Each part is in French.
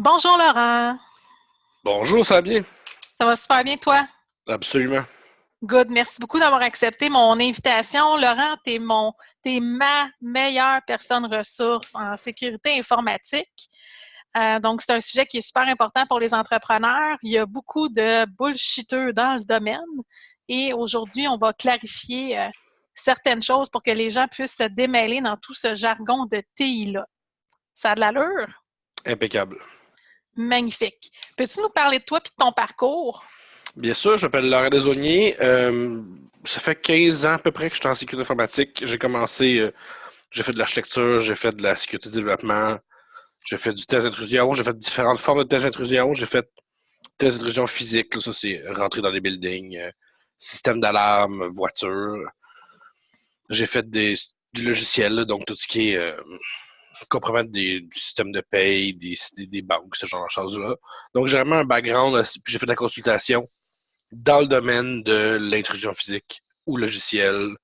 Bonjour Laurent, Bonjour, ça va bien? ça va super bien toi? Absolument. Good, merci beaucoup d'avoir accepté mon invitation. Laurent, t'es ma meilleure personne ressource en sécurité informatique. Donc, c'est un sujet qui est super important pour les entrepreneurs. Il y a beaucoup de bullshiteux dans le domaine et aujourd'hui, on va clarifier certaines choses pour que les gens puissent se démêler dans tout ce jargon de TI-là. Ça a de l'allure? Impeccable. Magnifique. Peux-tu nous parler de toi et de ton parcours? Bien sûr, je m'appelle Laurent Desaulniers. Ça fait 15 ans à peu près que je suis en sécurité informatique. J'ai fait de l'architecture, j'ai fait de la sécurité de développement, j'ai fait du test d'intrusion, j'ai fait différentes formes de test d'intrusion, j'ai fait test d'intrusion physique, là, ça c'est rentrer dans des buildings, système d'alarme, voiture. J'ai fait du logiciel, là, donc tout ce qui est compromettre du système de paye, des banques, ce genre de choses-là. Donc j'ai vraiment un background, puis j'ai fait de la consultation dans le domaine de l'intrusion physique ou logicielle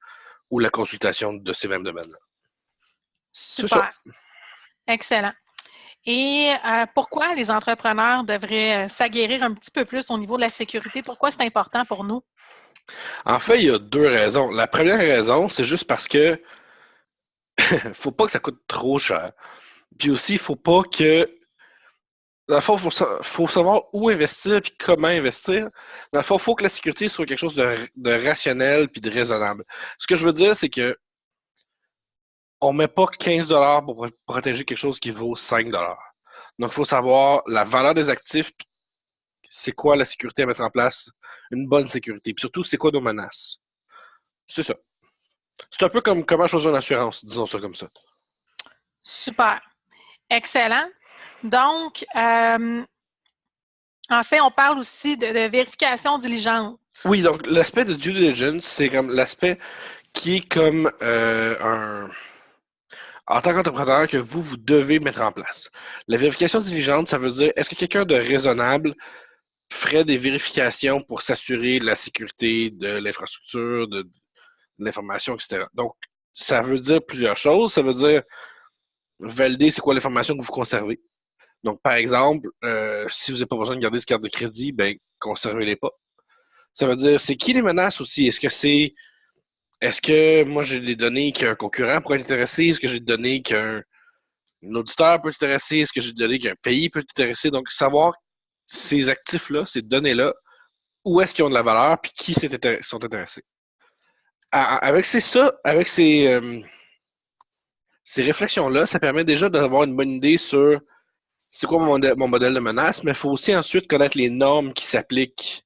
ou la consultation de ces mêmes domaines-là. C'est ça. Super, excellent. Et pourquoi les entrepreneurs devraient s'aguerrir un petit peu plus au niveau de la sécurité? Pourquoi c'est important pour nous? En fait, il y a deux raisons. La première raison, c'est juste parce que faut pas que ça coûte trop cher. Puis aussi, il faut pas que. Dans le fond, faut savoir où investir puis comment investir. Dans le fond, il faut que la sécurité soit quelque chose de rationnel puis de raisonnable. Ce que je veux dire, c'est que on met pas 15 $ pour protéger quelque chose qui vaut 5 $. Donc, il faut savoir la valeur des actifs, puis c'est quoi la sécurité à mettre en place, une bonne sécurité. Puis surtout, c'est quoi nos menaces. C'est ça. C'est un peu comme comment choisir une assurance, disons ça comme ça. Super, excellent. Donc, en fait, on parle aussi de vérification diligente. Oui, donc l'aspect de due diligence, c'est comme l'aspect qui est comme en tant qu'entrepreneur que vous devez mettre en place. La vérification diligente, ça veut dire est-ce que quelqu'un de raisonnable ferait des vérifications pour s'assurer de la sécurité de l'infrastructure, de l'information, etc. Donc, ça veut dire plusieurs choses. Ça veut dire valider c'est quoi l'information que vous conservez. Donc, par exemple, si vous n'avez pas besoin de garder ce carte de crédit, ben, conservez-les pas. Ça veut dire, c'est qui les menaces aussi? Est-ce que moi j'ai des données qu'un concurrent pourrait être intéressé? Est-ce que j'ai des données qu'un auditeur peut être intéressé? Est-ce que j'ai des données qu'un pays peut être intéressé? Donc, savoir ces actifs-là, ces données-là, où est-ce qu'ils ont de la valeur, puis qui sont intéressés. Avec ces réflexions-là, ça permet déjà d'avoir une bonne idée sur c'est quoi mon modèle de menace, mais il faut aussi ensuite connaître les normes qui s'appliquent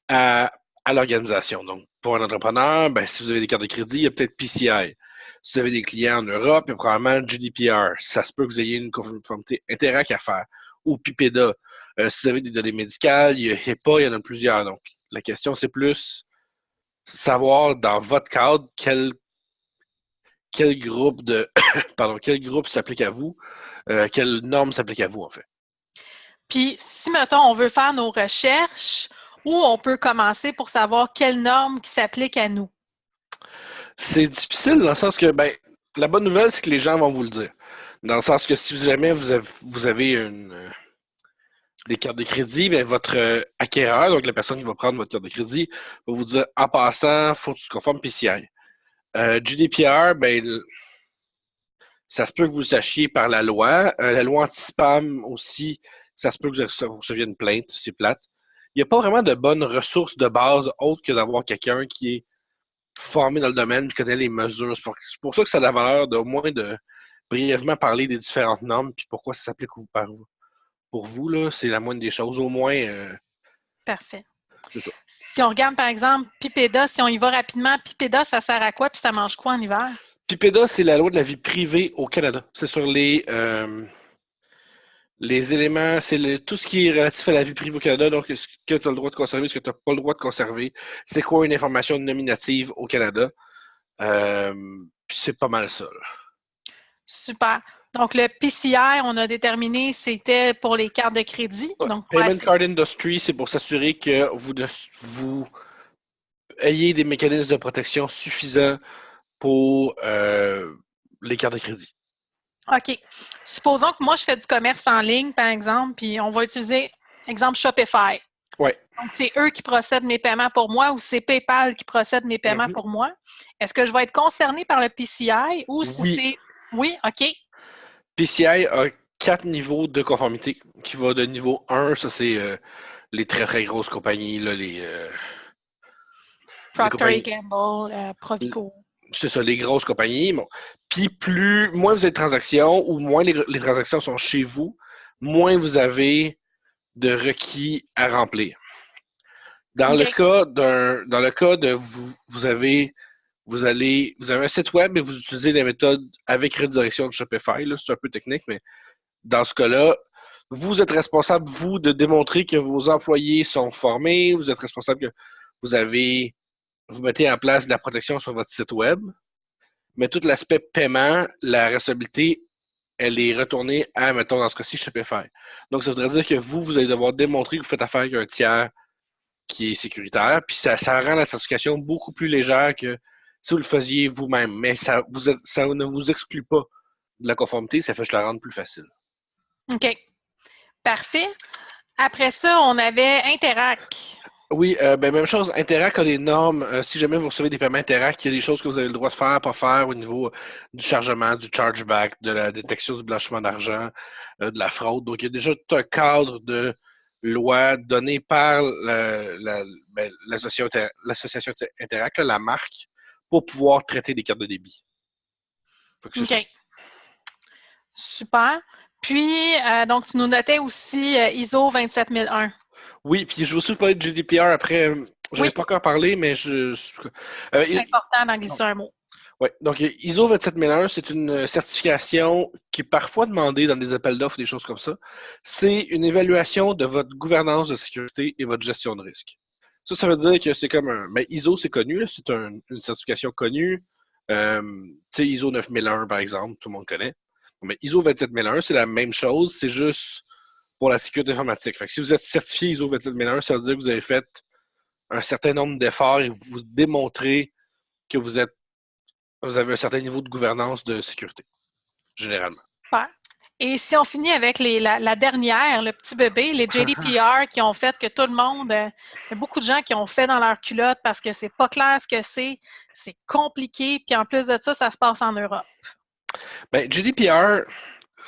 à, à l'organisation. Donc, pour un entrepreneur, ben, si vous avez des cartes de crédit, il y a peut-être PCI. Si vous avez des clients en Europe, il y a probablement GDPR. Ça se peut que vous ayez une conformité Interac à faire. Ou PIPEDA. Si vous avez des données médicales, il y a HIPAA, il y en a plusieurs. Donc, la question, c'est plus savoir dans votre cadre quel groupe de pardon, quel groupe s'applique à vous, quelle norme s'applique à vous, en fait. Puis, si, mettons, on veut faire nos recherches, où on peut commencer pour savoir quelles normes qui s'appliquent à nous? C'est difficile dans le sens que, ben, la bonne nouvelle, c'est que les gens vont vous le dire. Dans le sens que si jamais vous avez des cartes de crédit, ben, votre acquéreur, donc la personne qui va prendre votre carte de crédit, va vous dire, en passant, faut que tu te conformes PCI. GDPR, ben, ça se peut que vous le sachiez par la loi. La loi anti-spam aussi, ça se peut que vous receviez une plainte, c'est plate. Il n'y a pas vraiment de bonnes ressources de base autres que d'avoir quelqu'un qui est formé dans le domaine, qui connaît les mesures. C'est pour ça que ça a la valeur d'au moins de brièvement parler des différentes normes, puis pourquoi ça s'applique pour vous, là, c'est la moindre des choses. Au moins, Parfait. c'est ça. Si on regarde, par exemple, Pipeda, si on y va rapidement, Pipeda, ça sert à quoi puis ça mange quoi en hiver? PIPEDA, c'est la loi de la vie privée au Canada. C'est sur les éléments, tout ce qui est relatif à la vie privée au Canada, donc ce que tu as le droit de conserver, ce que tu n'as pas le droit de conserver. C'est quoi une information nominative au Canada? Euh, Puis c'est pas mal ça, là. Super. Donc, le PCI, on a déterminé, c'était pour les cartes de crédit. Ouais. Donc, quoi, Payment Card Industry, c'est pour s'assurer que vous ayez des mécanismes de protection suffisants pour les cartes de crédit. OK. Supposons que moi, je fais du commerce en ligne, par exemple, puis on va utiliser, exemple, Shopify. Oui. Donc, c'est eux qui procèdent mes paiements pour moi ou c'est PayPal qui procède mes paiements pour moi. Est-ce que je vais être concernée par le PCI ou si Oui. c'est... Oui, OK. PCI a 4 niveaux de conformité qui va de niveau 1, ça c'est les très très grosses compagnies, là, les Procter compagnies. Gamble, Provigo. C'est ça, les grosses compagnies. Bon. Puis moins vous avez de transactions ou moins les transactions sont chez vous, moins vous avez de requis à remplir. Dans OK. le cas de vous avez un site web et vous utilisez la méthode avec redirection de Shopify, là, c'est un peu technique, mais dans ce cas-là, vous êtes responsable, vous, de démontrer que vos employés sont formés, vous êtes responsable que vous mettez en place de la protection sur votre site web, mais tout l'aspect paiement, la recevabilité, elle est retournée à, mettons, dans ce cas-ci, Shopify. Donc, ça voudrait dire que vous allez devoir démontrer que vous faites affaire avec un tiers qui est sécuritaire, puis ça rend la certification beaucoup plus légère que si vous le faisiez vous-même. Mais ça ne vous exclut pas de la conformité, ça fait que je la rende plus facile. OK. Parfait. Après ça, on avait Interac. Oui, même chose. Interac a des normes. Si jamais vous recevez des paiements Interac, il y a des choses que vous avez le droit de faire, pas faire au niveau du chargement, du chargeback, de la détection du blanchiment d'argent, de la fraude. Donc, il y a déjà tout un cadre de loi donné par l'association Interac, là, la marque, pour pouvoir traiter des cartes de débit. OK. Ça. Super. Puis, donc, tu nous notais aussi ISO 27001. Oui, puis je vais aussi vous parler de GDPR après. Je n'en ai pas encore parlé, mais c'est important d'en glisser un mot. Oui, donc ISO 27001, c'est une certification qui est parfois demandée dans des appels d'offres, des choses comme ça. C'est une évaluation de votre gouvernance de sécurité et votre gestion de risque. Ça veut dire que c'est comme un... Mais ISO, c'est connu, c'est une certification connue. Tu sais, ISO 9001, par exemple, tout le monde connaît. Mais ISO 27001, c'est la même chose, c'est juste pour la sécurité informatique. Fait que si vous êtes certifié ISO 27001, ça veut dire que vous avez fait un certain nombre d'efforts et vous démontrez que vous avez un certain niveau de gouvernance de sécurité, généralement. Super. Et si on finit avec la dernière, le petit bébé, les GDPR qui ont fait que tout le monde, il y a beaucoup de gens qui ont fait dans leur culotte parce que c'est pas clair ce que c'est compliqué, puis en plus de ça, ça se passe en Europe. Ben, GDPR,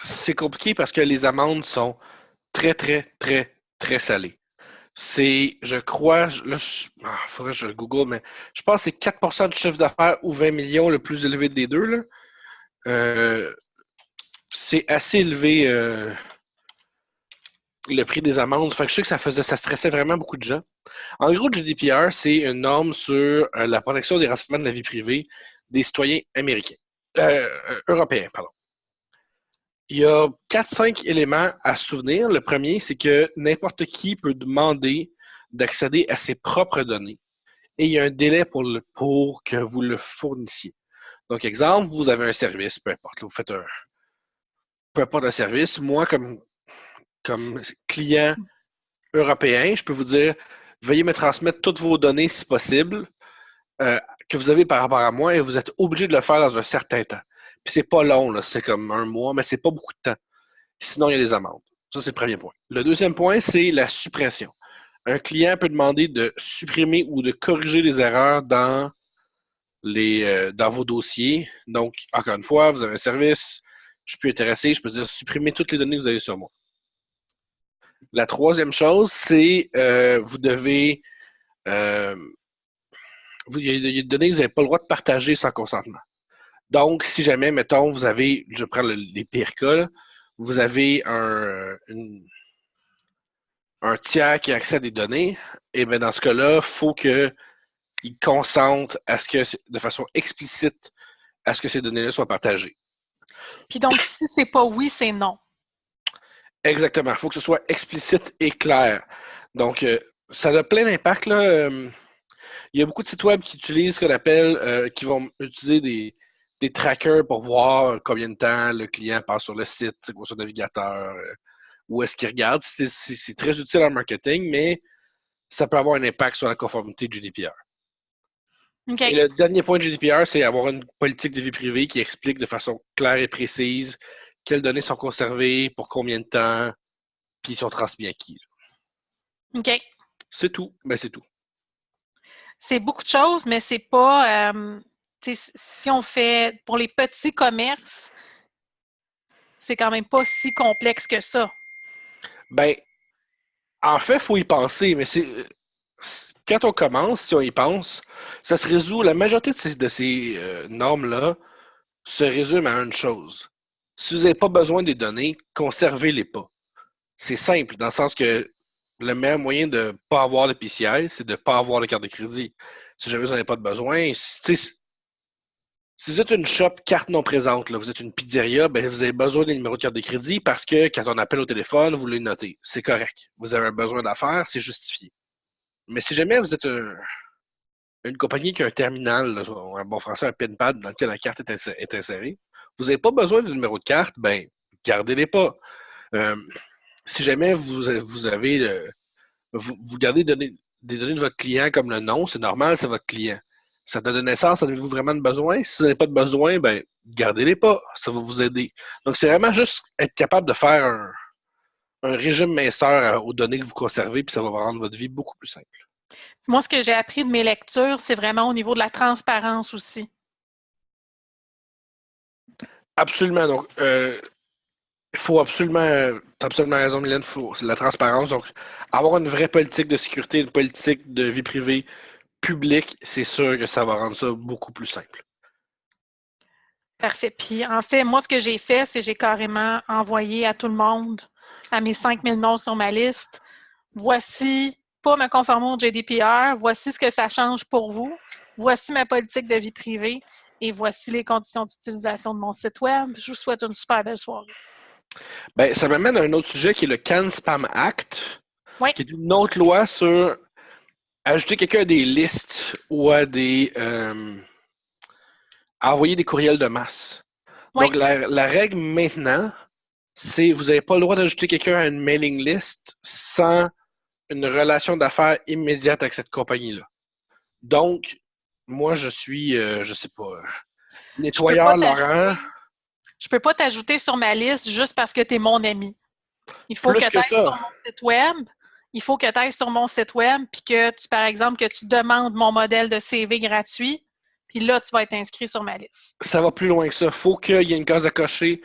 c'est compliqué parce que les amendes sont très, très, très, très salées. C'est, je crois, là, faudrait que je google, mais je pense que c'est 4% du chiffre d'affaires ou 20 millions le plus élevé des deux, là. C'est assez élevé le prix des amendes. Fait que je sais que ça stressait vraiment beaucoup de gens. En gros, GDPR, c'est une norme sur la protection des renseignements de la vie privée des citoyens américains. Européens, pardon. Il y a 4-5 éléments à se souvenir. Le premier, c'est que n'importe qui peut demander d'accéder à ses propres données. Et il y a un délai pour que vous le fournissiez. Donc, exemple, vous avez un service, peu importe, vous faites peu importe un service. Moi, comme client européen, je peux vous dire, veuillez me transmettre toutes vos données si possible que vous avez par rapport à moi et vous êtes obligé de le faire dans un certain temps. Puis c'est pas long, là, c'est comme un mois, mais c'est pas beaucoup de temps. Sinon, il y a des amendes. Ça, c'est le premier point. Le deuxième point, c'est la suppression. Un client peut demander de supprimer ou de corriger les erreurs dans vos dossiers. Donc, encore une fois, vous avez un service, je peux intéresser, je peux dire supprimer toutes les données que vous avez sur moi. La troisième chose, c'est vous devez il y a des données que vous n'avez pas le droit de partager sans consentement. Donc, si jamais, mettons, vous avez, je prends les pires cas, là, vous avez un tiers qui a accès à des données, et bien dans ce cas-là, il faut qu'il consente de façon explicite à ce que ces données-là soient partagées. Puis donc, si c'est pas oui, c'est non. Exactement. Il faut que ce soit explicite et clair. Donc, ça a plein d'impact, là. Il y a beaucoup de sites web qui utilisent ce qu'on appelle, qui vont utiliser des trackers pour voir combien de temps le client passe sur le site, c'est quoi son navigateur, où est-ce qu'il regarde. C'est très utile en marketing, mais ça peut avoir un impact sur la conformité de GDPR. Okay. Et le dernier point de GDPR, c'est avoir une politique de vie privée qui explique de façon claire et précise quelles données sont conservées, pour combien de temps, puis ils sont transmis à qui. Là. OK. C'est tout. Ben, c'est tout. C'est beaucoup de choses, mais c'est pas... si on fait pour les petits commerces, c'est quand même pas si complexe que ça. Ben, en fait, il faut y penser, mais quand on commence, si on y pense, ça se résout, la majorité de ces normes-là se résument à une chose. Si vous n'avez pas besoin des données, conservez-les pas. C'est simple, dans le sens que le meilleur moyen de ne pas avoir de PCI, c'est de ne pas avoir de carte de crédit. Si jamais vous n'en avez pas de besoin, si vous êtes une shop carte non présente, là, vous êtes une pizzeria, ben vous avez besoin des numéros de carte de crédit parce que quand on appelle au téléphone, vous les notez. C'est correct. Vous avez un besoin d'affaires, c'est justifié. Mais si jamais vous êtes une compagnie qui a un terminal, là, un bon français, un pinpad dans lequel la carte est insérée, vous n'avez pas besoin de numéro de carte, ben gardez-les pas. Euh, si jamais vous avez vous gardez des données de votre client comme le nom, c'est normal, c'est votre client. Ça donne naissance, avez-vous vraiment de besoin? Si vous n'avez pas de besoin, ben gardez-les pas. Ça va vous aider. Donc, c'est vraiment juste être capable de faire un régime minceur aux données que vous conservez, puis ça va rendre votre vie beaucoup plus simple. Moi, ce que j'ai appris de mes lectures, c'est vraiment au niveau de la transparence aussi. Absolument. Donc, il faut absolument, tu as absolument raison, Mylène, c'est la transparence. Donc, avoir une vraie politique de sécurité, une politique de vie privée publique, c'est sûr que ça va rendre ça beaucoup plus simple. Parfait. Puis, en fait, moi, ce que j'ai fait, c'est que j'ai carrément envoyé à tout le monde, à mes 5000 noms sur ma liste, voici, pas me conformer au GDPR, voici ce que ça change pour vous, voici ma politique de vie privée et voici les conditions d'utilisation de mon site web. Je vous souhaite une super belle soirée. Ben, ça m'amène à un autre sujet qui est le CAN Spam Act, Oui. qui est une autre loi sur ajouter quelqu'un à des listes ou à à envoyer des courriels de masse. Oui. Donc, la règle maintenant, c'est vous n'avez pas le droit d'ajouter quelqu'un à une mailing list sans une relation d'affaires immédiate avec cette compagnie-là. Donc, moi, je suis, je sais pas, nettoyeur Laurent. Je peux pas t'ajouter sur ma liste juste parce que tu es mon ami. Il faut Plus que tu que ailles ça. sur mon site web. Il faut que tu ailles sur mon site web puis que tu, par exemple, que tu demandes mon modèle de CV gratuit. Puis là, tu vas être inscrit sur ma liste. Ça va plus loin que ça. Faut qu'il y ait une case à cocher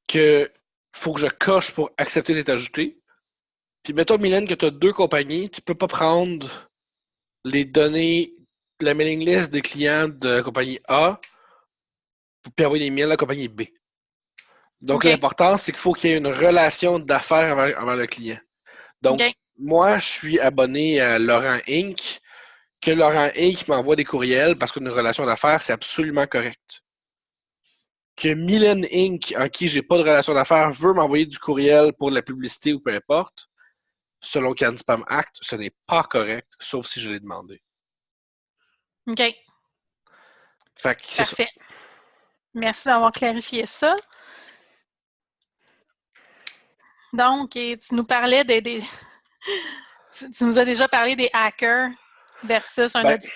que faut que je coche pour accepter d'être ajouté. Puis mettons, Mylène, que tu as deux compagnies, tu peux pas prendre les données de la mailing list des clients de la compagnie A puis envoyer les miens à la compagnie B. Donc, Okay. l'important, c'est qu'il faut qu'il y ait une relation d'affaires envers le client. Donc, moi, je suis abonné à Laurent Inc. Que Laurent Inc. m'envoie des courriels parce qu'une relation d'affaires, c'est absolument correct. Que Mylène Inc., en qui j'ai pas de relation d'affaires, veut m'envoyer du courriel pour de la publicité ou peu importe, selon Can Spam Act, ce n'est pas correct, sauf si je l'ai demandé. OK. Fait que c'est parfait. Ça. Merci d'avoir clarifié ça. Donc, tu nous parlais des tu nous as déjà parlé des hackers versus un auditeur.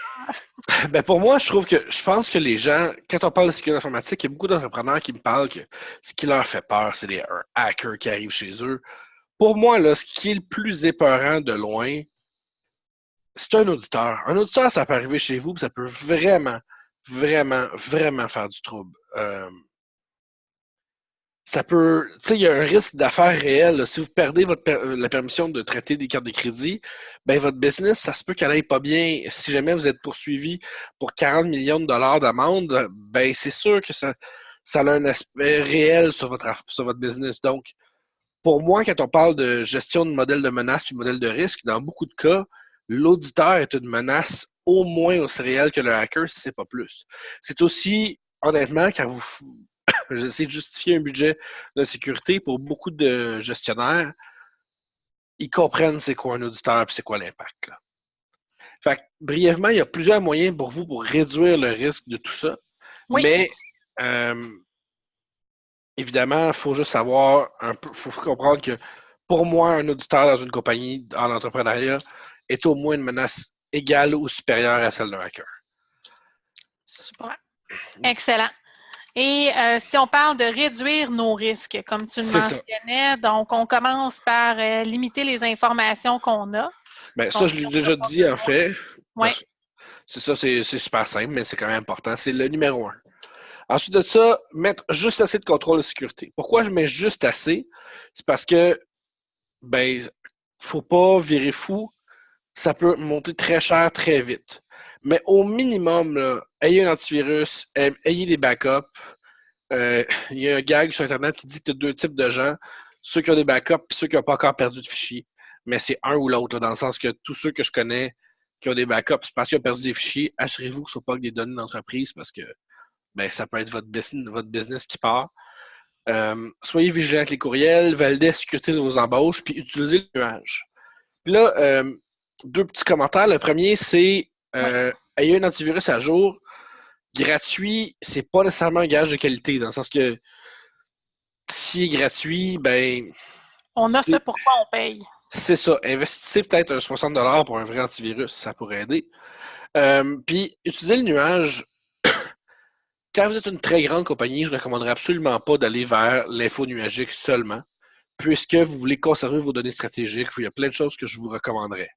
Ben pour moi, je pense que les gens, quand on parle de sécurité informatique, il y a beaucoup d'entrepreneurs qui me parlent que ce qui leur fait peur, c'est les hackers qui arrivent chez eux. Pour moi, là, ce qui est le plus épeurant de loin, c'est un auditeur. Un auditeur, ça peut arriver chez vous, puis ça peut vraiment, vraiment, vraiment faire du trouble. Ça peut, tu sais, il y a un risque d'affaires réel. Là. Si vous perdez la permission de traiter des cartes de crédit, ben votre business, ça se peut qu'elle aille pas bien. Si jamais vous êtes poursuivi pour 40 millions de dollars d'amende, ben c'est sûr que ça a un aspect réel sur votre business. Donc, pour moi, quand on parle de gestion de modèle de menace puis modèle de risque, dans beaucoup de cas, l'auditeur est une menace au moins aussi réelle que le hacker, si c'est pas plus. C'est aussi, honnêtement, quand vous j'essaie de justifier un budget de sécurité pour beaucoup de gestionnaires, ils comprennent c'est quoi un auditeur et c'est quoi l'impact. Là. Fait que, brièvement, il y a plusieurs moyens pour vous pour réduire le risque de tout ça. Oui. Mais évidemment, il faut juste savoir un peu, il faut comprendre que pour moi, un auditeur dans une compagnie en entrepreneuriat est au moins une menace égale ou supérieure à celle d'un hacker. Super. Excellent. Et si on parle de réduire nos risques, comme tu le C'est ça. mentionnais, donc on commence par limiter les informations qu'on a. Ben, ça, Donc, je l'ai on n'a déjà pas dit, en besoin. fait. Oui, C'est ça, c'est super simple, mais c'est quand même important. C'est le numéro un. Ensuite de ça, mettre juste assez de contrôle de sécurité. Pourquoi je mets juste assez? C'est parce que, ben, faut pas virer fou. Ça peut monter très cher très vite. Mais au minimum, là, ayez un antivirus, ayez des backups. Il y a un gag sur Internet qui dit que tu as deux types de gens, ceux qui ont des backups et ceux qui n'ont pas encore perdu de fichiers. Mais c'est un ou l'autre, dans le sens que tous ceux que je connais qui ont des backups, c'est parce qu'ils ont perdu des fichiers, assurez-vous que ce ne soit pas que des données d'entreprise parce que ben, ça peut être votre business qui part. Soyez vigilant avec les courriels, validez la sécurité de vos embauches, puis utilisez le nuage. Puis là, deux petits commentaires. Le premier, c'est oui. ayez un antivirus à jour. Gratuit, c'est pas nécessairement un gage de qualité, dans le sens que s'il est gratuit, ben, On a ce pourquoi on paye. c'est ça. Investissez peut-être un 60 pour un vrai antivirus, ça pourrait aider. Puis, utilisez le nuage. Quand vous êtes une très grande compagnie, je ne recommanderais absolument pas d'aller vers l'info nuagique seulement, puisque vous voulez conserver vos données stratégiques. Il y a plein de choses que je vous recommanderais.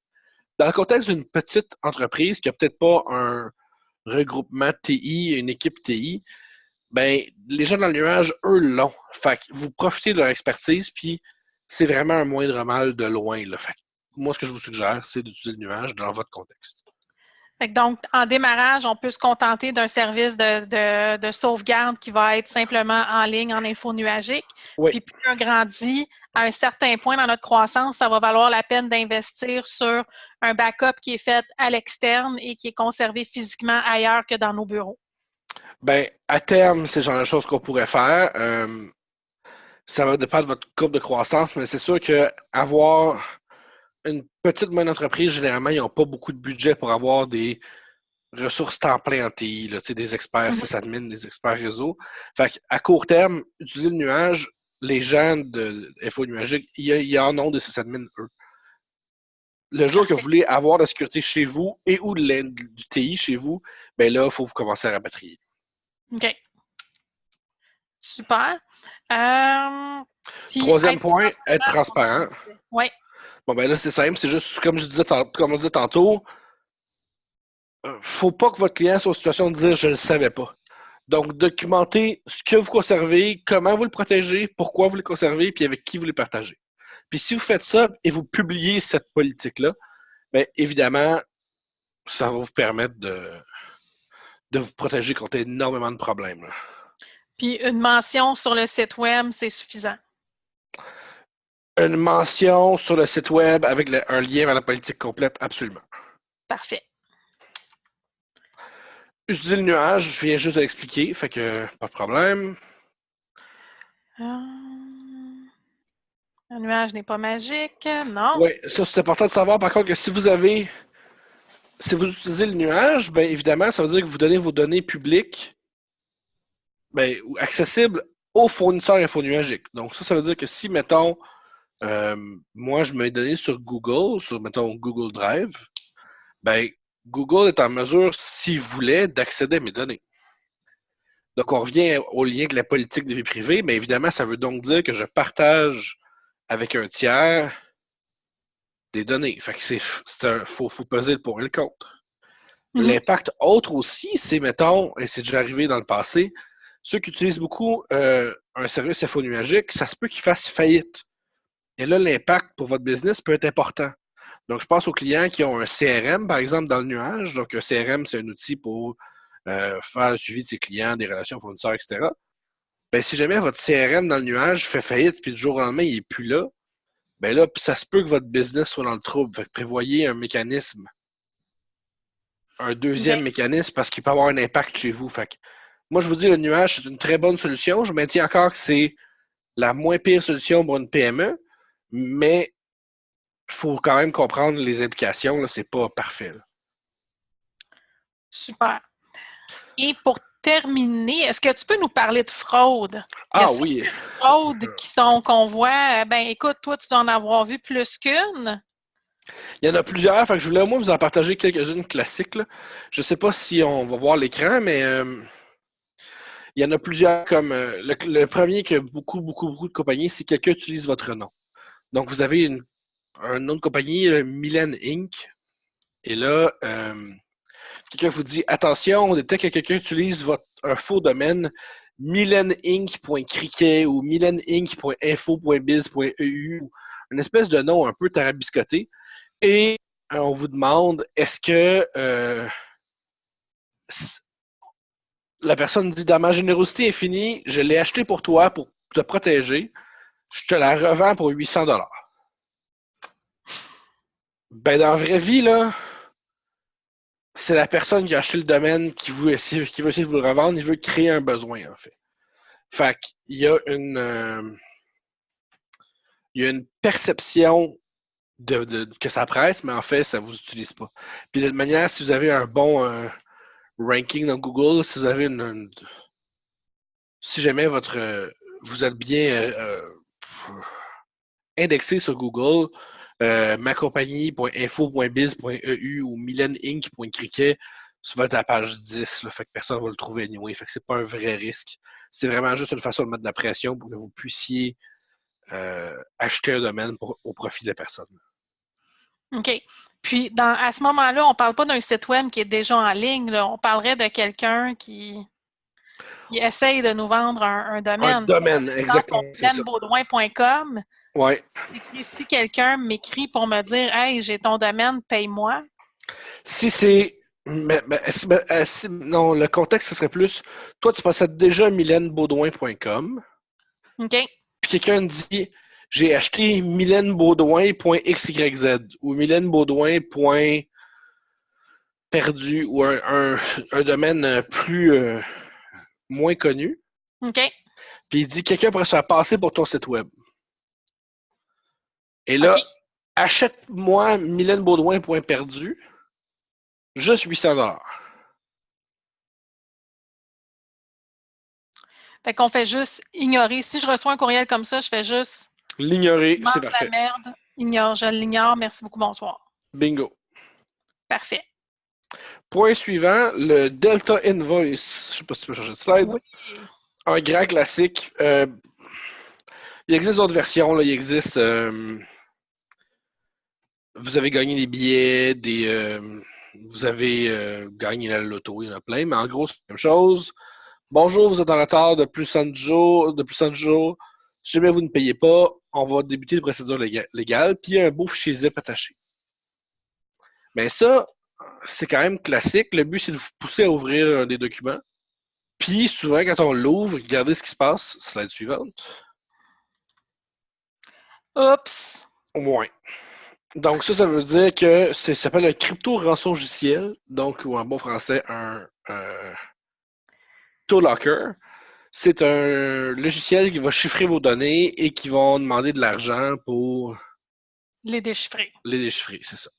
Dans le contexte d'une petite entreprise qui n'a peut-être pas un regroupement TI, une équipe TI, ben, les gens dans le nuage, eux, l'ont. Fait que vous profitez de leur expertise, puis c'est vraiment un moindre mal de loin. Là. Fait que moi, ce que je vous suggère, c'est d'utiliser le nuage dans votre contexte. Donc, en démarrage, on peut se contenter d'un service de sauvegarde qui va être simplement en ligne, en info nuagique. Oui. Puis, plus on grandit, à un certain point dans notre croissance, ça va valoir la peine d'investir sur un backup qui est fait à l'externe et qui est conservé physiquement ailleurs que dans nos bureaux. Ben, à terme, c'est le genre de choses qu'on pourrait faire. Ça va dépendre de votre courbe de croissance, mais c'est sûr que avoir une petite moyenne entreprise, généralement, ils n'ont pas beaucoup de budget pour avoir des ressources temps plein en TI, là, des experts sysadmin, des experts réseau. Fait à court terme, utiliser le nuage, les gens de Info Nuagique, ils en ont des sysadmins, eux. Le jour que vous voulez avoir de la sécurité chez vous et ou du TI chez vous, ben là, il faut vous commencer à rapatrier. OK. Super. Troisième point, être transparent. Oui. Bon, ben là, c'est simple. C'est juste, comme on disait tantôt, faut pas que votre client soit en situation de dire je ne le savais pas. Donc, documentez ce que vous conservez, comment vous le protégez, pourquoi vous le conservez, puis avec qui vous le partagez. Puis si vous faites ça et vous publiez cette politique-là, bien évidemment, ça va vous permettre de vous protéger contre énormément de problèmes. Là. Puis une mention sur le site web, c'est suffisant. Une mention sur le site web avec un lien vers la politique complète, absolument. Parfait. Utiliser le nuage, je viens juste de l'expliquer, fait que pas de problème. Un nuage n'est pas magique, non? Oui, ça c'est important de savoir par contre que si vous utilisez le nuage, bien évidemment, ça veut dire que vous donnez vos données publiques accessibles aux fournisseurs infonuagiques. Donc ça veut dire que si, mettons, moi je mets données sur Google, sur, mettons, Google Drive, ben Google est en mesure, s'il voulait, d'accéder à mes données. Donc, on revient au lien avec la politique de vie privée, mais évidemment, ça veut donc dire que je partage avec un tiers des données. Fait que faut peser le pour et le contre. L'impact autre aussi, c'est, mettons, et c'est déjà arrivé dans le passé, ceux qui utilisent beaucoup un service infonuagique, ça se peut qu'ils fassent faillite. Et là, l'impact pour votre business peut être important. Donc, je pense aux clients qui ont un CRM, par exemple, dans le nuage. Donc, un CRM, c'est un outil pour faire le suivi de ses clients, des relations fournisseurs, etc. Ben, si jamais votre CRM dans le nuage fait faillite, puis du jour au lendemain, il n'est plus là, ben là, ça se peut que votre business soit dans le trouble. Fait que prévoyez un mécanisme. Un deuxième mécanisme parce qu'il peut avoir un impact chez vous. Fait que, moi, je vous dis, le nuage, c'est une très bonne solution. Je maintiens encore que c'est la moins pire solution pour une PME, mais il faut quand même comprendre les implications. Là, c'est pas parfait. Là. Super. Et pour terminer, est-ce que tu peux nous parler de fraude? Ah oui. Fraudes qu'on voit. Ben, écoute, toi, tu dois en avoir vu plus qu'une. Il y en a plusieurs, fait que je voulais au moins vous en partager quelques-unes classiques. Là. Je ne sais pas si on va voir l'écran, mais il Il y en a plusieurs comme le premier que beaucoup de compagnies, c'est quelqu'un utilise votre nom. Donc, vous avez un nom de compagnie, Mylène Inc. Et là, quelqu'un vous dit attention, on détecte que quelqu'un utilise un faux domaine mylèneinc.cricket ou mylèneinc.info.biz.eu, une espèce de nom un peu tarabiscoté. Et on vous demande est-ce que la personne dit dans ma générosité infinie, je l'ai acheté pour toi pour te protéger, je te la revends pour 800$. Ben, dans la vraie vie, là, c'est la personne qui a acheté le domaine qui veut essayer de vous le revendre, il veut créer un besoin, en fait. Fait qu'il y a une perception que ça presse, mais en fait, ça ne vous utilise pas. Puis de toute manière, si vous avez un bon ranking dans Google, si vous avez si jamais vous êtes bien indexé sur Google, macompagnie.info.biz.eu ou mylèneinc.cricket, ça va être à la page 10, là, fait que personne ne va le trouver anyway. Fait que c'est pas un vrai risque. C'est vraiment juste une façon de mettre de la pression pour que vous puissiez acheter un domaine au profit de la personne. OK. Puis, à ce moment-là, on ne parle pas d'un site web qui est déjà en ligne. Là. On parlerait de quelqu'un qui essaye de nous vendre un domaine. Un domaine, exactement. mylènebaudouin.com. Ouais. Si quelqu'un m'écrit pour me dire « Hey, j'ai ton domaine, paye-moi ». Si c'est... non, le contexte, ce serait plus... Toi, tu possèdes déjà mylènebaudouin.com. OK. Puis quelqu'un dit... J'ai acheté mylènebaudouin.xyz ou mylènebaudouin.perdu ou un domaine moins connu. OK. Puis il dit quelqu'un pourrait se faire passer pour ton site web. Et là, achète-moi mylènebaudouin.perdu, juste 800$. Fait qu'on fait juste ignorer. Si je reçois un courriel comme ça, je fais juste l'ignorer, c'est parfait. La merde, je l'ignore, merci beaucoup, bonsoir. Bingo. Parfait. Point suivant, le Delta Invoice. Je ne sais pas si tu peux changer de slide. Oui. Un grand classique. Il existe d'autres versions. Là. Il existe... vous avez gagné des billets, vous avez gagné la loto, il y en a plein, mais en gros, c'est la même chose. Bonjour, vous êtes en retard de plus de 100 jours. Si jamais vous ne payez pas, on va débuter les procédures légales, puis il y a un beau fichier zip attaché. Mais ça, c'est quand même classique. Le but, c'est de vous pousser à ouvrir des documents. Puis souvent, quand on l'ouvre, regardez ce qui se passe. Slide suivante. Oups! Ouais. Donc ça veut dire que ça s'appelle un crypto-rançongiciel, donc ou en bon français, un crypto-locker. C'est un logiciel qui va chiffrer vos données et qui va demander de l'argent pour les déchiffrer. Les déchiffrer, c'est ça.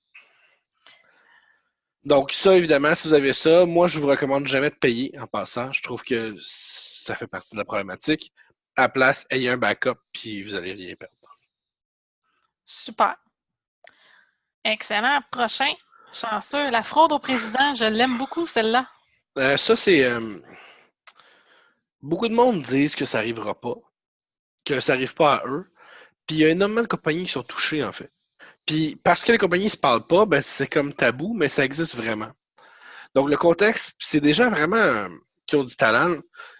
Donc ça, évidemment, si vous avez ça, moi, je vous recommande jamais de payer en passant. Je trouve que ça fait partie de la problématique. À la place, ayez un backup, puis vous allez rien perdre. Super. Excellent. Prochain. Chanceux. La fraude au président, je l'aime beaucoup, celle-là. Ça, c'est... beaucoup de monde disent que ça n'arrivera pas, que ça n'arrive pas à eux. Puis il y a énormément de compagnies qui sont touchées, en fait. Puis parce que les compagnies ne se parlent pas, ben c'est comme tabou, mais ça existe vraiment. Donc le contexte, c'est des gens vraiment qui ont du talent.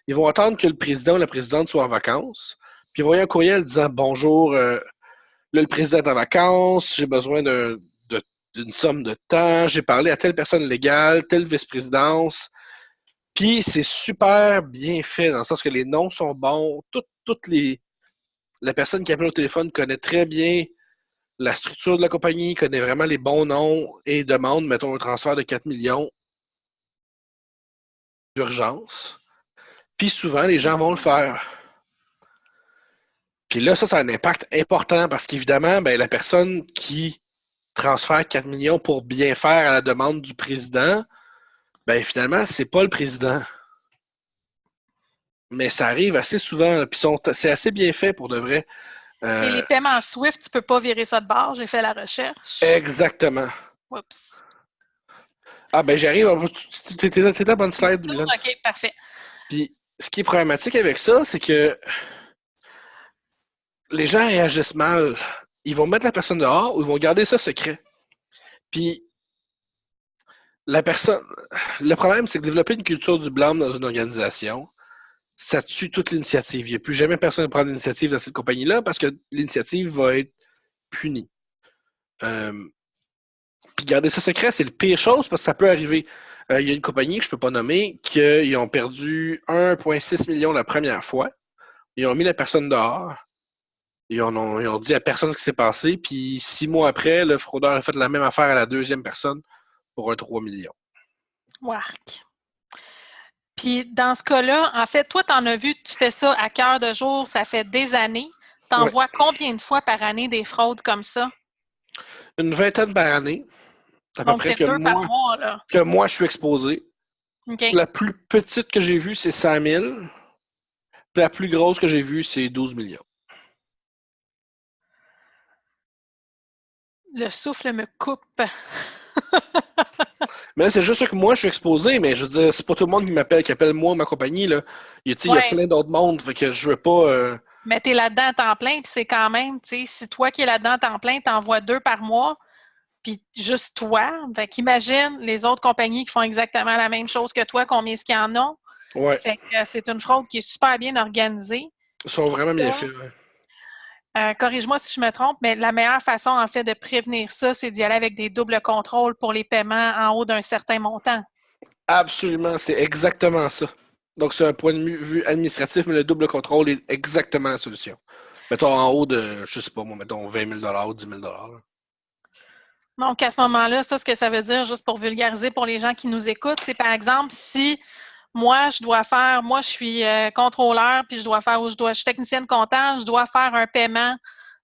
Ils vont attendre que le président ou la présidente soit en vacances. Puis ils vont envoyer un courriel disant bonjour, là le président est en vacances, j'ai besoin d'une somme de temps, j'ai parlé à telle personne légale, telle vice-présidence. Puis c'est super bien fait, dans le sens que les noms sont bons. La personne qui appelle au téléphone connaît très bien la structure de la compagnie, connaît vraiment les bons noms et demande, mettons, un transfert de 4 millions d'urgence. Puis souvent, les gens vont le faire. Puis là, ça a un impact important parce qu'évidemment, ben, la personne qui transfère 4 millions pour bien faire à la demande du président, ben finalement, c'est pas le président. Mais ça arrive assez souvent. Puis c'est assez bien fait pour de vrai. Et les paiements Swift, tu peux pas virer ça de bord. J'ai fait la recherche. Exactement. Oups. Ah ben j'arrive. T'étais à bonne slide. OK, parfait. Puis Ce qui est problématique avec ça, c'est que les gens réagissent mal. Ils vont mettre la personne dehors ou ils vont garder ça secret. Puis, la personne. Le problème, c'est que développer une culture du blâme dans une organisation, ça tue toute l'initiative. Il n'y a plus jamais personne qui prend l'initiative dans cette compagnie-là parce que l'initiative va être punie. Puis garder ça secret, c'est le pire chose parce que ça peut arriver. Il y a une compagnie que je ne peux pas nommer qui ont perdu 1,6 million la première fois. Ils ont mis la personne dehors. Ils ont dit à personne ce qui s'est passé. Puis 6 mois après, le fraudeur a fait la même affaire à la deuxième personne pour un 3 millions. Wark. Puis dans ce cas-là, en fait, toi, tu en as vu, tu fais ça à cœur de jour, ça fait des années. Tu en vois combien de fois par année des fraudes comme ça? Une vingtaine par année. À peu Donc, près c'est 2 par mois, là. que moi, je suis exposé. OK. La plus petite que j'ai vue, c'est 100 000. Puis la plus grosse que j'ai vue, c'est 12 millions. Le souffle me coupe. Mais là, c'est juste ça que moi, je suis exposé, mais je veux dire, c'est pas tout le monde qui appelle moi ma compagnie, là. Il y a plein d'autres mondes, fait que je veux pas... Mais t'es là-dedans à temps plein, puis c'est quand même, tu sais, si toi qui es là-dedans à temps plein, t'en vois 2 par mois, puis juste toi, fait qu'imagine les autres compagnies qui font exactement la même chose que toi, combien est-ce qu'il y en a? Ouais. Fait que c'est une fraude qui est super bien organisée. Ils sont vraiment bien faits, ouais. Corrige-moi si je me trompe, mais la meilleure façon, en fait, de prévenir ça, c'est d'y aller avec des doubles contrôles pour les paiements en haut d'un certain montant. Absolument, c'est exactement ça. Donc, c'est un point de vue administratif, mais le double contrôle est exactement la solution. Mettons en haut de, je sais pas moi, mettons 20 000 ou 10 000 là. Donc, à ce moment-là, ça, ce que ça veut dire, juste pour vulgariser pour les gens qui nous écoutent, c'est par exemple, si moi, je suis contrôleur, puis je suis technicienne comptable, je dois faire un paiement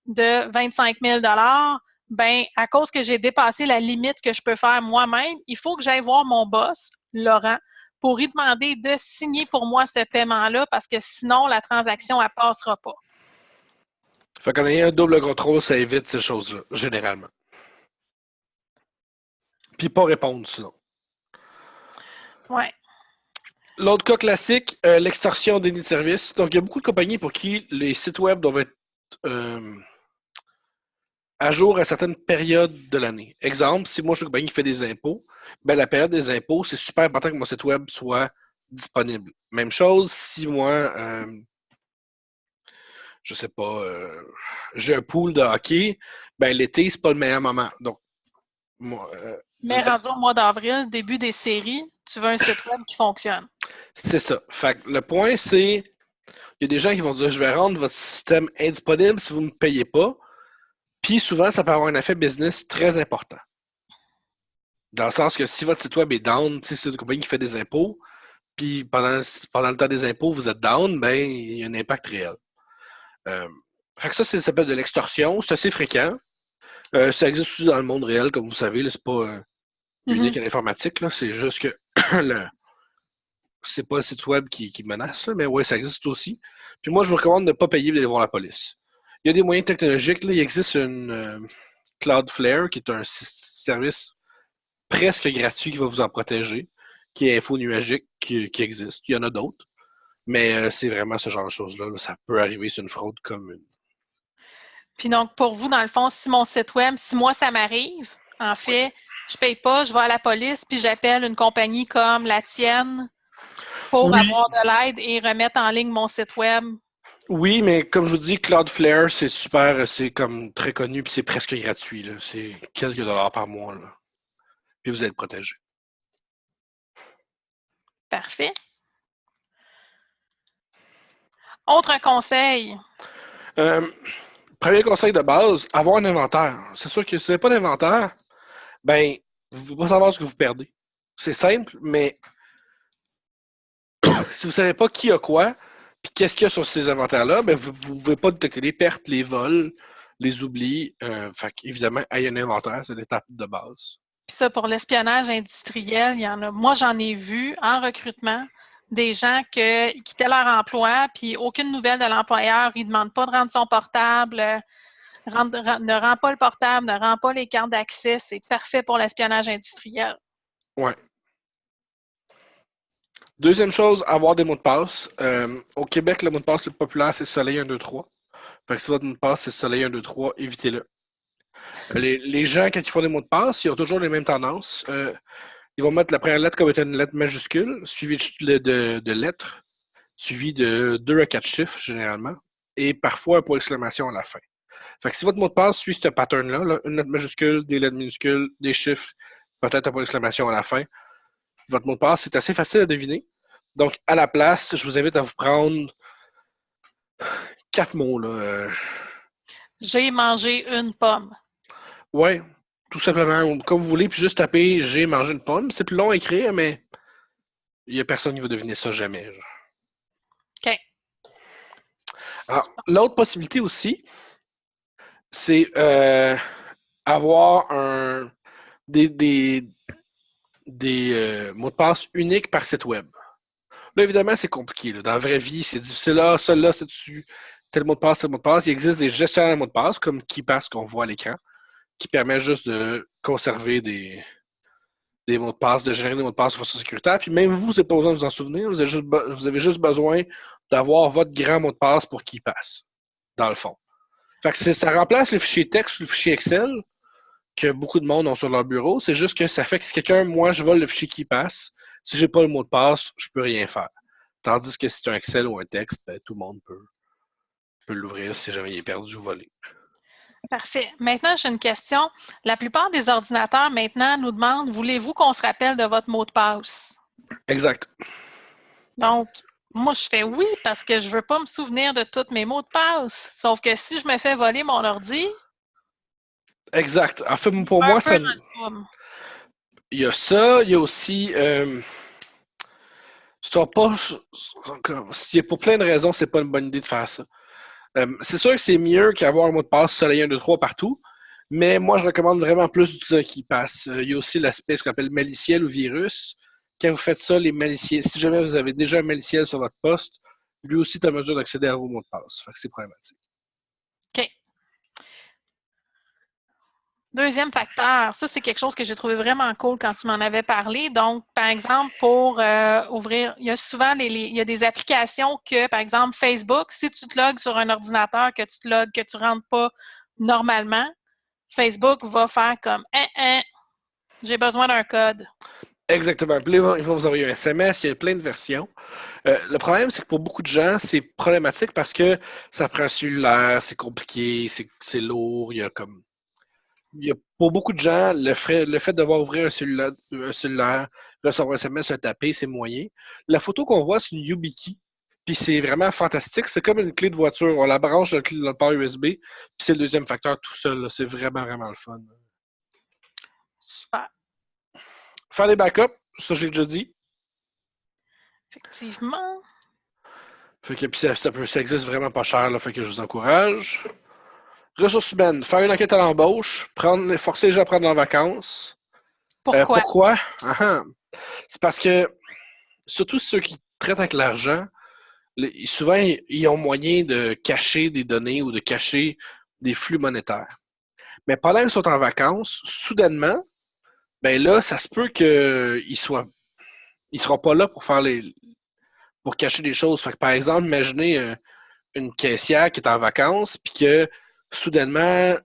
de 25 000 ben, à cause que j'ai dépassé la limite que je peux faire moi-même, il faut que j'aille voir mon boss, Laurent, pour lui demander de signer pour moi ce paiement-là, parce que sinon, la transaction, elle passera pas. Fait qu'en ayant un double contrôle, ça évite ces choses-là, généralement. Puis pas répondre, sinon. Ouais. L'autre cas classique, l'extorsion déni de service. Donc, il y a beaucoup de compagnies pour qui les sites web doivent être à jour à certaines périodes de l'année. Exemple, si moi je suis une compagnie qui fait des impôts, ben la période des impôts, c'est super important que mon site web soit disponible. Même chose, si moi, je sais pas, j'ai un pool de hockey, ben l'été, c'est pas le meilleur moment. Donc, moi, Mais rendu au mois d'avril, début des séries, tu veux un site web qui fonctionne. c'est ça. Fait que le point, c'est, il y a des gens qui vont dire, je vais rendre votre système indisponible si vous ne me payez pas. Puis souvent, ça peut avoir un effet business très important. Dans le sens que si votre site web est down, si c'est une compagnie qui fait des impôts, puis pendant le temps des impôts, vous êtes down, ben il y a un impact réel. Fait que ça s'appelle de l'extorsion, c'est assez fréquent. Ça existe aussi dans le monde réel, comme vous savez, là, c'est pas unique à l'informatique, là, c'est juste que c'est pas le site web qui menace, là, mais ouais, ça existe aussi. Puis moi, je vous recommande de ne pas payer et d'aller voir la police. Il y a des moyens technologiques, là, il existe une Cloudflare, qui est un service presque gratuit qui va vous en protéger, qui est info nuagique, qui existe. Il y en a d'autres, mais c'est vraiment ce genre de choses-là. Là. Ça peut arriver, c'est une fraude commune. Puis donc, pour vous, dans le fond, si mon site web, si moi, ça m'arrive, en fait, je paye pas, je vais à la police, puis j'appelle une compagnie comme la tienne pour Oui. avoir de l'aide et remettre en ligne mon site web. Oui, mais comme je vous dis, Cloudflare, c'est super, c'est comme très connu, puis c'est presque gratuit. Là. C'est quelques dollars par mois. Là. Puis vous êtes protégé. Parfait. Autre conseil. Premier conseil de base, avoir un inventaire. C'est sûr que si vous n'avez pas d'inventaire, ben, vous ne pouvez pas savoir ce que vous perdez. C'est simple, mais si vous ne savez pas qui a quoi, puis qu'est-ce qu'il y a sur ces inventaires-là, ben, vous ne pouvez pas détecter les pertes, les vols, les oublis. Fait évidemment, ayez un inventaire, c'est l'étape de base. Puis ça, pour l'espionnage industriel, il y en a. Moi, j'en ai vu en recrutement des gens qui quittaient leur emploi, puis aucune nouvelle de l'employeur. Ils ne demandent pas de rendre son portable, ne rend pas le portable, ne rend pas les cartes d'accès. C'est parfait pour l'espionnage industriel. Ouais. Deuxième chose, avoir des mots de passe. Au Québec, le mot de passe le plus populaire, c'est Soleil 123. Fait que si votre mot de passe, c'est Soleil 123, évitez-le. Les gens, quand ils font des mots de passe, ils ont toujours les mêmes tendances. Ils vont mettre la première lettre comme étant une lettre majuscule, suivie de lettres, suivie de 2 à 4 chiffres, généralement, et parfois un point d'exclamation à la fin. Fait que si votre mot de passe suit ce pattern-là, là, une lettre majuscule, des lettres minuscules, des chiffres, peut-être un point d'exclamation à la fin, votre mot de passe, c'est assez facile à deviner. Donc, à la place, je vous invite à vous prendre 4 mots. Là. J'ai mangé une pomme. Ouais, tout simplement, comme vous voulez, puis juste taper j'ai mangé une pomme. C'est plus long à écrire, mais il n'y a personne qui va deviner ça jamais. Genre. OK. Alors, l'autre possibilité aussi, c'est avoir des mots de passe uniques par site web. Là, évidemment, c'est compliqué. Là. Dans la vraie vie, c'est difficile. Là, celui-là, c'est dessus. Tel mot de passe, tel mot de passe. Il existe des gestionnaires de mots de passe, comme KeePass qu'on voit à l'écran, qui permet juste de conserver des mots de passe, de générer des mots de passe de façon sécuritaire. Puis même vous n'avez pas besoin de vous en souvenir. Vous avez juste besoin d'avoir votre grand mot de passe pour KeePass, dans le fond. Fait que ça remplace le fichier texte ou le fichier Excel que beaucoup de monde ont sur leur bureau. C'est juste que ça fait que si moi, je vole le fichier KeePass, si j'ai pas le mot de passe, je peux rien faire. Tandis que si c'est un Excel ou un texte, ben, tout le monde peut l'ouvrir si jamais il est perdu ou volé. Parfait. Maintenant, j'ai une question. La plupart des ordinateurs maintenant nous demandent, voulez-vous qu'on se rappelle de votre mot de passe? Exact. Donc, moi, je fais oui parce que je ne veux pas me souvenir de tous mes mots de passe. Sauf que si je me fais voler mon ordi, exact. En fait, pour moi, ça. Il y a ça. Il y a aussi. Pour plein de raisons, c'est pas une bonne idée de faire ça. C'est sûr que c'est mieux qu'avoir un mot de passe Soleil 1, 2, 3 partout, mais moi, je recommande vraiment plus d'utiliser qui passe. Il y a aussi l'aspect, ce qu'on appelle maliciel ou virus. Quand vous faites ça, les maliciels, si jamais vous avez déjà un maliciel sur votre poste, lui aussi est en mesure d'accéder à vos mots de passe. Fait que c'est problématique. OK. Deuxième facteur, ça, c'est quelque chose que j'ai trouvé vraiment cool quand tu m'en avais parlé. Donc, par exemple, pour ouvrir, il y a souvent il y a des applications que, par exemple, Facebook, si tu te logs sur un ordinateur, que tu ne rentres pas normalement, Facebook va faire comme j'ai besoin d'un code. Exactement. Puis là, ils vont vous envoyer un SMS, il y a plein de versions. Le problème, c'est que pour beaucoup de gens, c'est problématique parce que ça prend un cellulaire, c'est compliqué, c'est lourd, pour beaucoup de gens, le fait de devoir ouvrir un cellulaire, recevoir un SMS, le taper, c'est moyen. La photo qu'on voit, c'est une YubiKey. Puis c'est vraiment fantastique. C'est comme une clé de voiture. On la branche dans le port USB. Puis c'est le deuxième facteur tout seul. Là. C'est vraiment, vraiment le fun. Super. Faire des backups, ça, je l'ai déjà dit. Effectivement. Fait que puis ça existe vraiment pas cher. Là, fait que je vous encourage. Ressources humaines. Faire une enquête à l'embauche. Forcer les gens à prendre leurs vacances. Pourquoi? Pourquoi? C'est parce que, surtout ceux qui traitent avec l'argent, souvent, ils ont moyen de cacher des données ou de cacher des flux monétaires. Mais pendant qu'ils sont en vacances, soudainement, ben là, ça se peut qu'ils seront pas là pour cacher des choses. Fait que, par exemple, imaginez une caissière qui est en vacances, puis que soudainement,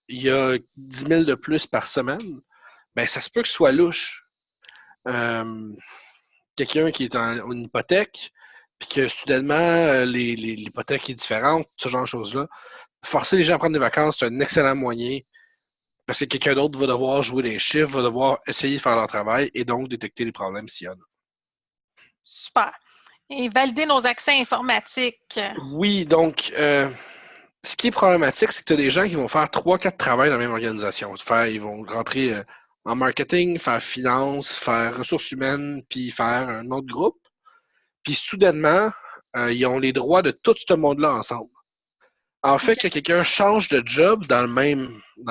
il y a 10 000 de plus par semaine. Ben, ça se peut que ce soit louche. Quelqu'un qui est en hypothèque, puis que soudainement, l'hypothèque est différente, ce genre de choses-là. Forcer les gens à prendre des vacances, c'est un excellent moyen parce que quelqu'un d'autre va devoir jouer les chiffres, va devoir essayer de faire leur travail et donc détecter les problèmes s'il y en a. Super. Et valider nos accès informatiques. Oui, donc, ce qui est problématique, c'est que tu as des gens qui vont faire 3-4 travails dans la même organisation. Ils vont rentrer en marketing, faire finance, faire ressources humaines, puis faire un autre groupe. Puis soudainement, ils ont les droits de tout ce monde-là ensemble. En fait, que quelqu'un change de job dans la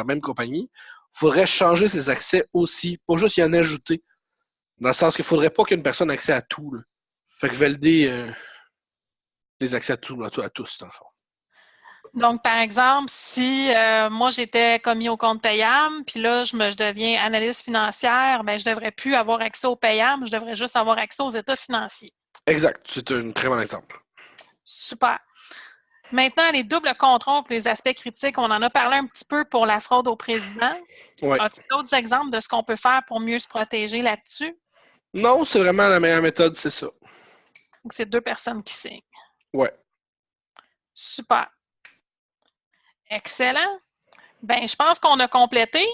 même compagnie, il faudrait changer ses accès aussi, pas juste y en ajouter. Dans le sens qu'il ne faudrait pas qu'une personne ait accès à tout. Là. Fait que valider les accès à tout, à tous, dans le fond. Donc, par exemple, si moi, j'étais commis au compte payable, puis là, je deviens analyste financière, bien, je ne devrais plus avoir accès au payable, je devrais juste avoir accès aux états financiers. Exact. C'est un très bon exemple. Super. Maintenant, les doubles contrôles pour les aspects critiques, on en a parlé un petit peu pour la fraude au président. Ouais. As-tu d'autres exemples de ce qu'on peut faire pour mieux se protéger là-dessus? Non, c'est vraiment la meilleure méthode, c'est ça. Donc, c'est 2 personnes qui signent. Ouais. Super. Excellent. Bien, je pense qu'on a complété.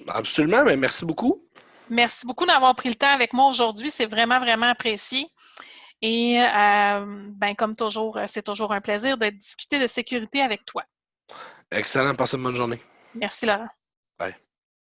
Absolument, mais merci beaucoup. Merci beaucoup d'avoir pris le temps avec moi aujourd'hui. C'est vraiment, vraiment apprécié. Et ben, comme toujours, c'est toujours un plaisir de discuter de sécurité avec toi. Excellent, passez une bonne journée. Merci, Laurent.